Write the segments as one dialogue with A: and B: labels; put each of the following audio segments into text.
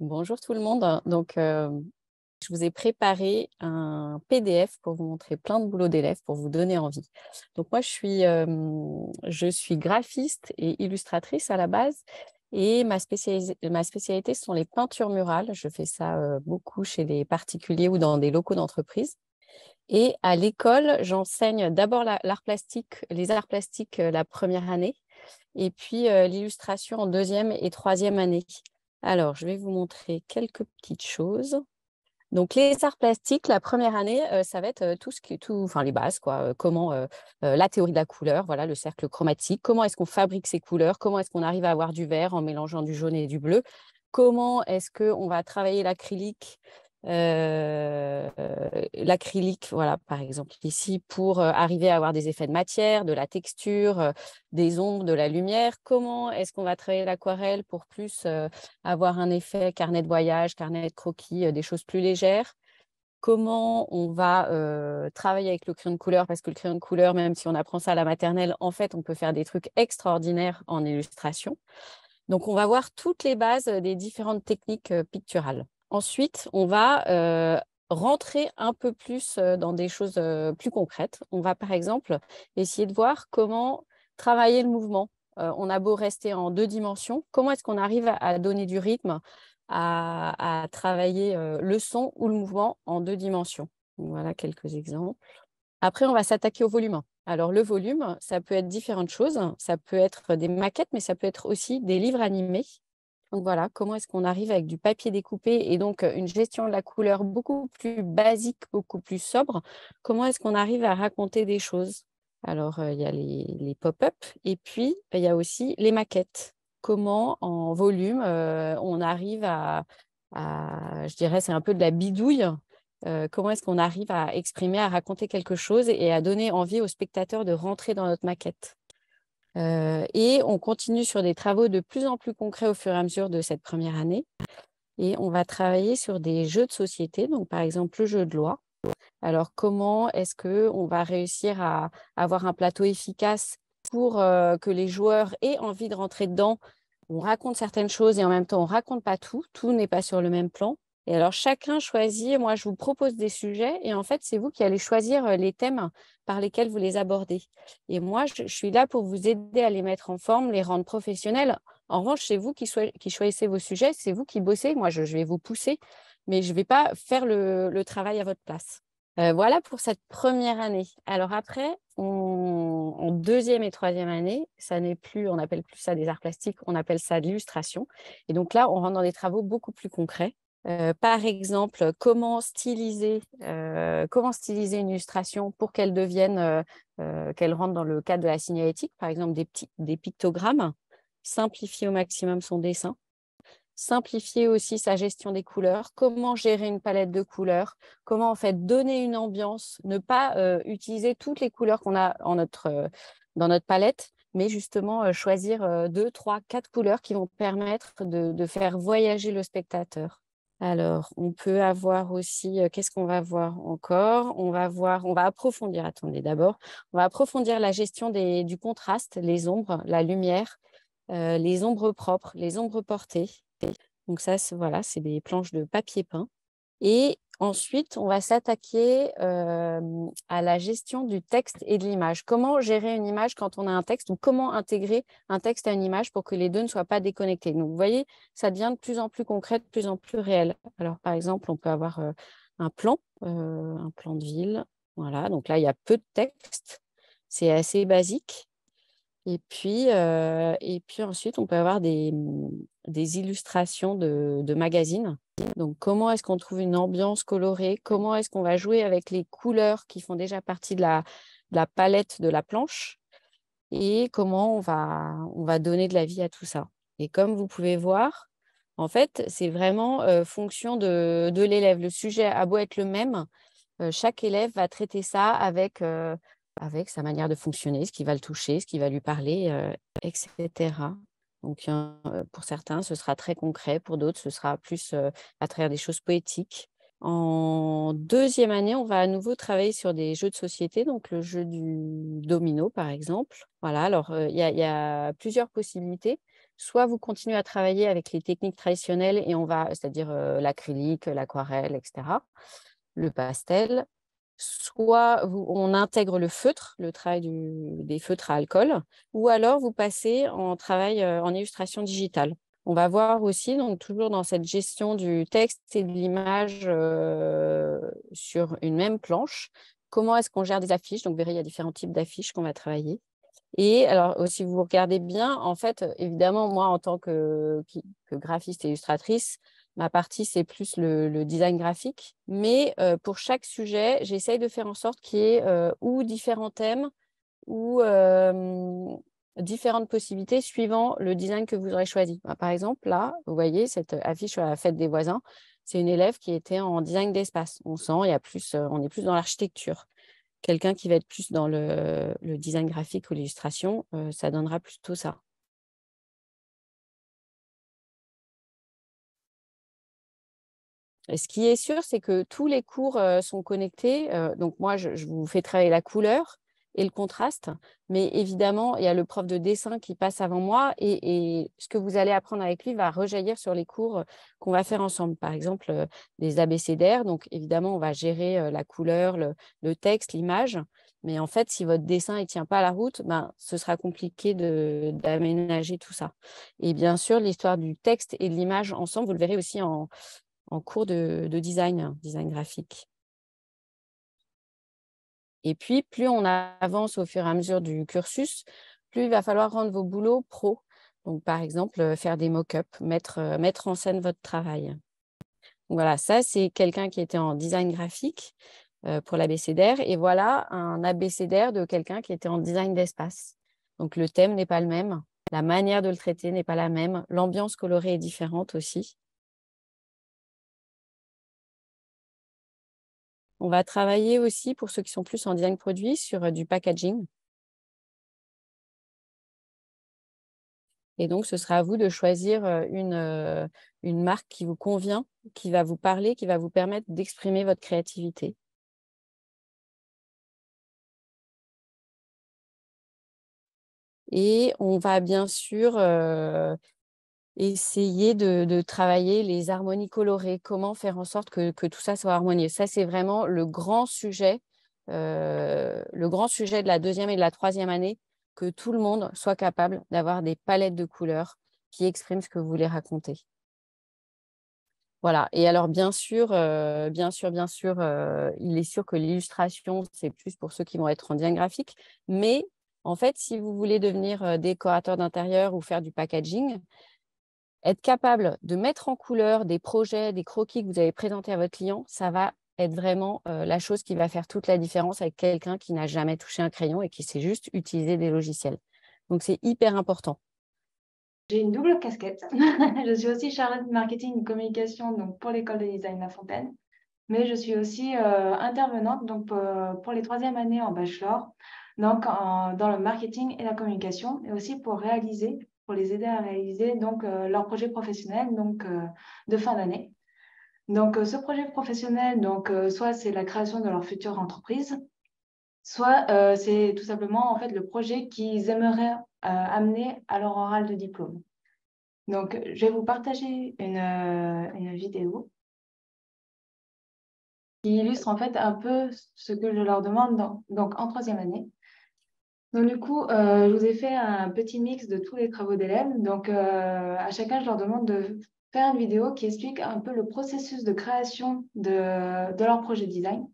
A: Bonjour tout le monde. Je vous ai préparé un PDF pour vous montrer plein de boulot d'élèves pour vous donner envie. Donc, moi, je suis graphiste et illustratrice à la base et ma spécialité, ce sont les peintures murales. Je fais ça beaucoup chez les particuliers ou dans des locaux d'entreprise. Et à l'école, j'enseigne d'abord l'art plastique, les arts plastiques la première année et puis l'illustration en deuxième et troisième année. Alors, je vais vous montrer quelques petites choses. Donc, les arts plastiques, la première année, ça va être enfin les bases, quoi. La théorie de la couleur, voilà, le cercle chromatique. Comment est-ce qu'on fabrique ces couleurs? Comment est-ce qu'on arrive à avoir du vert en mélangeant du jaune et du bleu? Comment est-ce qu'on va travailler l'acrylique? L'acrylique, voilà, par exemple, ici, pour arriver à avoir des effets de matière, de la texture, des ombres, de la lumière. Comment est-ce qu'on va travailler l'aquarelle pour plus avoir un effet carnet de voyage, carnet de croquis, des choses plus légères. Comment on va travailler avec le crayon de couleur, parce que le crayon de couleur, même si on apprend ça à la maternelle, en fait, on peut faire des trucs extraordinaires en illustration. Donc, on va voir toutes les bases des différentes techniques picturales. Ensuite, on va rentrer un peu plus dans des choses plus concrètes. On va, par exemple, essayer de voir comment travailler le mouvement. On a beau rester en 2 dimensions, comment est-ce qu'on arrive à donner du rythme, à travailler le son ou le mouvement en 2 dimensions. Donc, voilà quelques exemples. Après, on va s'attaquer au volume. Alors, le volume, ça peut être différentes choses. Ça peut être des maquettes, mais ça peut être aussi des livres animés. Donc voilà, comment est-ce qu'on arrive avec du papier découpé et donc une gestion de la couleur beaucoup plus basique, beaucoup plus sobre. Comment est-ce qu'on arrive à raconter des choses? Alors, il y a les pop-up et puis il y a aussi les maquettes. Comment, en volume, on arrive je dirais, c'est un peu de la bidouille. Comment est-ce qu'on arrive à exprimer, à raconter quelque chose et à donner envie aux spectateurs de rentrer dans notre maquette? Et on continue sur des travaux de plus en plus concrets au fur et à mesure de cette première année. Et on va travailler sur des jeux de société, donc par exemple le jeu de loi. Alors comment est-ce qu'on va réussir à avoir un plateau efficace pour que les joueurs aient envie de rentrer dedans? On raconte certaines choses et en même temps on raconte pas tout. Tout n'est pas sur le même plan. Et alors chacun choisit, moi je vous propose des sujets et en fait c'est vous qui allez choisir les thèmes par lesquels vous les abordez. Et moi je suis là pour vous aider à les mettre en forme, les rendre professionnels. En revanche, c'est vous qui choisissez vos sujets, c'est vous qui bossez. Moi je vais vous pousser, mais je ne vais pas faire le travail à votre place. Voilà pour cette première année. Alors après, en deuxième et troisième année, ça n'est plus, on n'appelle plus ça des arts plastiques, on appelle ça de l'illustration. Et donc là, on rentre dans des travaux beaucoup plus concrets. Par exemple, comment styliser une illustration pour qu'elle devienne, qu'elle rentre dans le cadre de la signalétique, par exemple des pictogrammes, simplifier au maximum son dessin. Simplifier aussi sa gestion des couleurs, comment gérer une palette de couleurs, comment en fait donner une ambiance, ne pas utiliser toutes les couleurs qu'on a dans notre palette, mais justement choisir 2, 3, 4 couleurs qui vont permettre de faire voyager le spectateur. Alors, on peut avoir aussi, qu'est-ce qu'on va voir encore? On va approfondir, attendez d'abord, on va approfondir la gestion du contraste, les ombres, la lumière, les ombres propres, les ombres portées. Donc ça, voilà, c'est des planches de papier peint. Et ensuite, on va s'attaquer à la gestion du texte et de l'image. Comment gérer une image quand on a un texte ou comment intégrer un texte à une image pour que les deux ne soient pas déconnectés. Donc, vous voyez, ça devient de plus en plus concret, de plus en plus réel. Alors, par exemple, on peut avoir un plan de ville. Voilà, donc là, il y a peu de texte. C'est assez basique. Et puis ensuite, on peut avoir des illustrations de magazines. Donc, comment est-ce qu'on trouve une ambiance colorée? Comment est-ce qu'on va jouer avec les couleurs qui font déjà partie de la palette de la planche? Et comment on va donner de la vie à tout ça? Et comme vous pouvez voir, en fait, c'est vraiment fonction de l'élève. Le sujet a beau être le même, chaque élève va traiter ça avec sa manière de fonctionner, ce qui va le toucher, ce qui va lui parler, et cetera. Donc pour certains, ce sera très concret, pour d'autres, ce sera plus, à travers des choses poétiques. En deuxième année, on va à nouveau travailler sur des jeux de société, donc le jeu du domino, par exemple. Voilà, alors, il y a plusieurs possibilités. soit vous continuez à travailler avec les techniques traditionnelles et c'est-à-dire l'acrylique, l'aquarelle, etc., le pastel, soit on intègre le feutre, le travail des feutres à alcool, ou alors vous passez en travail en illustration digitale. On va voir aussi, donc toujours dans cette gestion du texte et de l'image sur une même planche, comment est-ce qu'on gère des affiches. Donc, vous verrez, il y a différents types d'affiches qu'on va travailler. Et alors, si vous regardez bien, en fait, évidemment, moi, en tant que graphiste et illustratrice, ma partie, c'est plus le design graphique. Mais pour chaque sujet, j'essaye de faire en sorte qu'il y ait ou différents thèmes ou différentes possibilités suivant le design que vous aurez choisi. Par exemple, là, vous voyez cette affiche sur la fête des voisins, c'est une élève qui était en design d'espace. On sent, on est plus dans l'architecture. Quelqu'un qui va être plus dans le design graphique ou l'illustration, ça donnera plutôt ça. Et ce qui est sûr, c'est que tous les cours sont connectés. Donc moi, je vous fais travailler la couleur et le contraste. Mais évidemment, il y a le prof de dessin qui passe avant moi et ce que vous allez apprendre avec lui va rejaillir sur les cours qu'on va faire ensemble. Par exemple, des abécédaires. Donc évidemment, on va gérer la couleur, le texte, l'image. Mais en fait, si votre dessin ne tient pas la route, ben, ce sera compliqué d'aménager tout ça. Et bien sûr, l'histoire du texte et de l'image ensemble, vous le verrez aussi en cours de design, design graphique. Et puis, plus on avance au fur et à mesure du cursus, plus il va falloir rendre vos boulots pro. Donc, par exemple, faire des mock-ups, mettre en scène votre travail. Donc, voilà, ça, c'est quelqu'un qui était en design graphique pour l'abécédaire. Et voilà un abécédaire de quelqu'un qui était en design d'espace. Donc, le thème n'est pas le même. La manière de le traiter n'est pas la même. L'ambiance colorée est différente aussi. On va travailler aussi, pour ceux qui sont plus en design produit, sur du packaging. Et donc, ce sera à vous de choisir une marque qui vous convient, qui va vous parler, qui va vous permettre d'exprimer votre créativité. Et on va bien sûr essayer de travailler les harmonies colorées, comment faire en sorte que tout ça soit harmonieux. Ça, c'est vraiment le grand sujet de la deuxième et de la troisième année, que tout le monde soit capable d'avoir des palettes de couleurs qui expriment ce que vous voulez raconter. Voilà. Et alors, bien sûr, il est sûr que l'illustration, c'est plus pour ceux qui vont être en design graphique. Mais en fait, si vous voulez devenir décorateur d'intérieur ou faire du packaging, être capable de mettre en couleur des projets, des croquis que vous avez présentés à votre client, ça va être vraiment la chose qui va faire toute la différence avec quelqu'un qui n'a jamais touché un crayon et qui sait juste utiliser des logiciels. Donc, c'est hyper important.
B: J'ai une double casquette. Je suis aussi chargée de marketing et communication donc pour l'école de design La Fontaine, mais je suis aussi intervenante donc, pour les troisième années en bachelor, donc dans le marketing et la communication, et aussi pour les aider à réaliser donc, leur projet professionnel donc, de fin d'année. Donc, ce projet professionnel, donc, soit c'est la création de leur future entreprise, soit c'est tout simplement en fait, le projet qu'ils aimeraient amener à leur oral de diplôme. Donc, je vais vous partager une vidéo qui illustre en fait un peu ce que je leur demande donc, en troisième année. Donc, du coup, je vous ai fait un petit mix de tous les travaux d'élèves. Donc, à chacun, je leur demande de faire une vidéo qui explique un peu le processus de création de leur projet de design.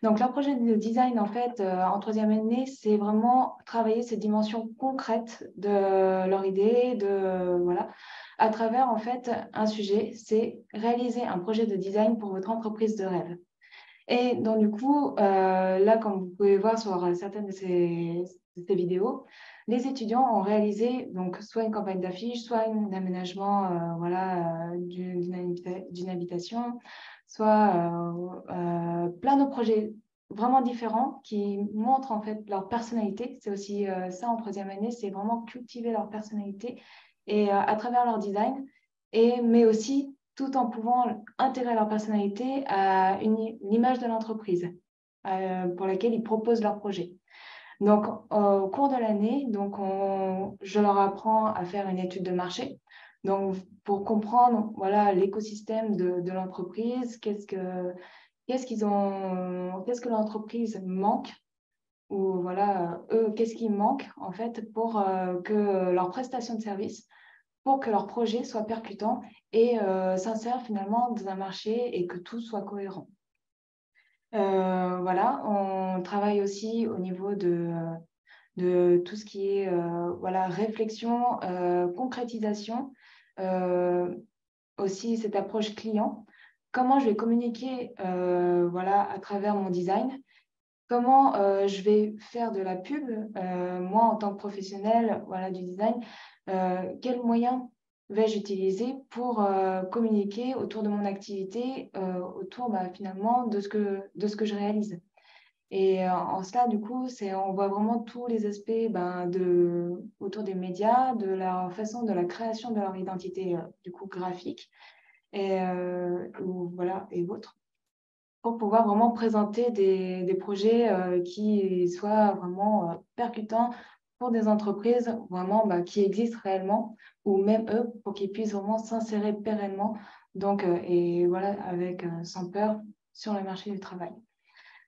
B: Donc, leur projet de design, en fait, en troisième année, c'est vraiment travailler ces dimensions concrètes de leur idée, voilà, à travers, en fait, un sujet, c'est réaliser un projet de design pour votre entreprise de rêve. Et donc, du coup, là, comme vous pouvez voir sur certaines de ces vidéos, les étudiants ont réalisé donc soit une campagne d'affiches, soit un aménagement voilà, d'une habitation, soit plein de projets vraiment différents qui montrent en fait leur personnalité. C'est aussi ça en troisième année, c'est vraiment cultiver leur personnalité et à travers leur design, mais aussi tout en pouvant intégrer leur personnalité à l'image de l'entreprise pour laquelle ils proposent leur projet. Donc, au cours de l'année, donc je leur apprends à faire une étude de marché. Donc, pour comprendre voilà, l'écosystème de l'entreprise, qu'est-ce que l'entreprise manque ou voilà, eux, qu'est-ce qui manque en fait pour que leur prestation de service, pour que leur projet soit percutant et s'insère finalement dans un marché et que tout soit cohérent. Voilà, on travaille aussi au niveau de tout ce qui est voilà, réflexion, concrétisation, euh, aussi cette approche client. Comment je vais communiquer voilà, à travers mon design, comment je vais faire de la pub, moi en tant que professionnel voilà, du design, quels moyens vais-je utiliser pour communiquer autour de mon activité, autour finalement de ce que je réalise. Et en cela, du coup, on voit vraiment tous les aspects autour des médias, de la façon de la création de leur identité du coup graphique et, voilà, et autres, pour pouvoir vraiment présenter des projets qui soient vraiment percutants pour des entreprises vraiment qui existent réellement, ou même eux, pour qu'ils puissent vraiment s'insérer pérennement, donc, et voilà, avec sans peur sur le marché du travail.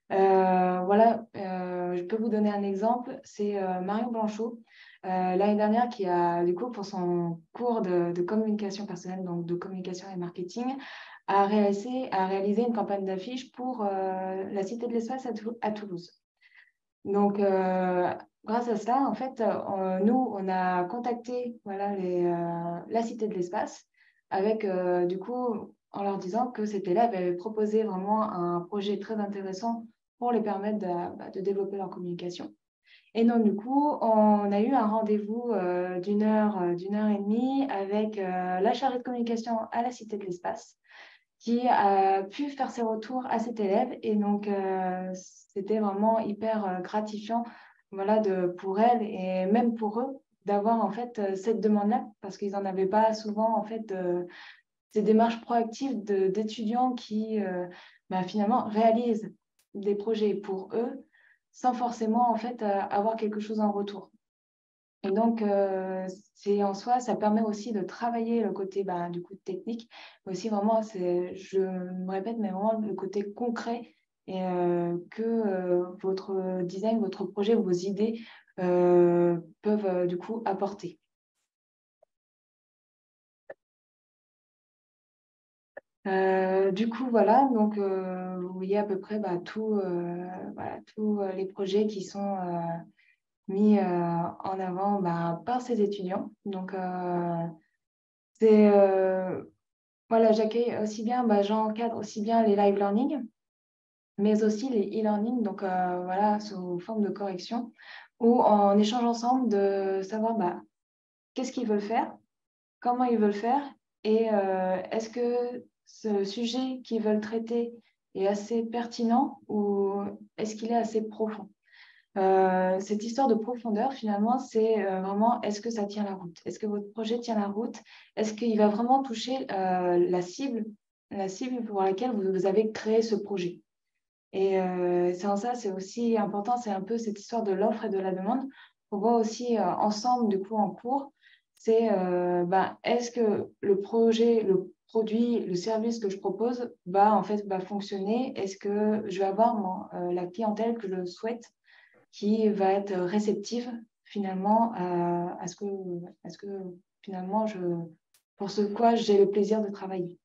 B: Voilà, je peux vous donner un exemple, c'est Marion Blanchot, l'année dernière, qui a, du coup, pour son cours de communication personnelle, donc de communication et marketing, a réalisé une campagne d'affiches pour la Cité de l'Espace à Toulouse. Donc, grâce à cela, en fait, nous, on a contacté voilà, la Cité de l'Espace avec, du coup, en leur disant que cet élève avait proposé vraiment un projet très intéressant pour les permettre de développer leur communication. Et donc, du coup, on a eu un rendez-vous d'une heure et demie avec la chargée de communication à la Cité de l'Espace qui a pu faire ses retours à cet élève. Et donc, c'était vraiment hyper gratifiant voilà, pour elle et même pour eux d'avoir en fait cette demande-là parce qu'ils n'en avaient pas souvent en fait ces démarches proactives d'étudiants qui finalement réalisent des projets pour eux sans forcément en fait avoir quelque chose en retour. Et donc, c'est en soi, ça permet aussi de travailler le côté du coup technique, mais aussi vraiment, je me répète, mais vraiment le côté concret et que votre design, votre projet, vos idées peuvent du coup apporter. Du coup, voilà, donc vous voyez à peu près tous les projets qui sont mis en avant par ces étudiants. Donc, voilà, j'accueille aussi bien, j'encadre aussi bien les live learning, mais aussi les e-learning, donc voilà, sous forme de correction, où on échange ensemble de savoir qu'est-ce qu'ils veulent faire, comment ils veulent faire, et est-ce que ce sujet qu'ils veulent traiter est assez pertinent ou est-ce qu'il est assez profond? Cette histoire de profondeur, finalement, c'est vraiment est-ce que ça tient la route? Est-ce que votre projet tient la route? Est-ce qu'il va vraiment toucher la cible pour laquelle vous avez créé ce projet? Et c'est en ça, c'est aussi important, c'est un peu cette histoire de l'offre et de la demande. On voit aussi ensemble, du coup, en cours, c'est est-ce que le projet, le produit, le service que je propose va fonctionner? Est-ce que je vais avoir la clientèle que je souhaite qui va être réceptive finalement à ce que finalement pour ce quoi j'ai le plaisir de travailler.